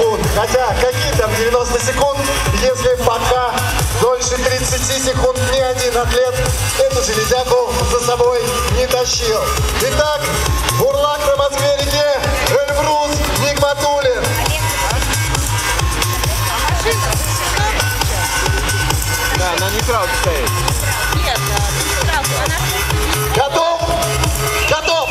секунд. Хотя, какие там 90 секунд, если пока дольше 30 секунд ни один атлет эту железяку за собой не тащил. Итак, бурлак на Москве-реке Эльбрус Нигматуллин. Да, она не сразу стоит. Нет, не сразу. Она... Готов? Готов!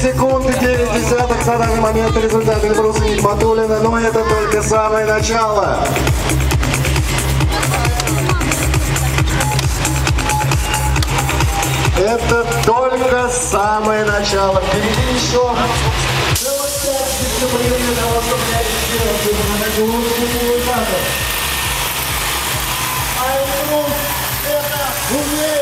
Секунд и 9 десятых на данный момент результат Эльбруса Нигматуллина, но это только самое начало. Это только самое начало. Впереди еще целых 5 дисциплин для того, чтобы реализировать лучший результат. А Эльбрус это умнее.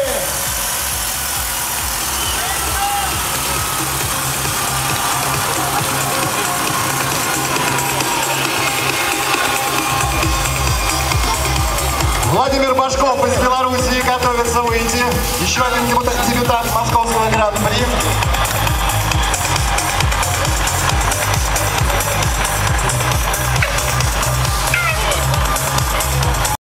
Владимир Башков из Белоруссии готовится выйти. Еще один депутат.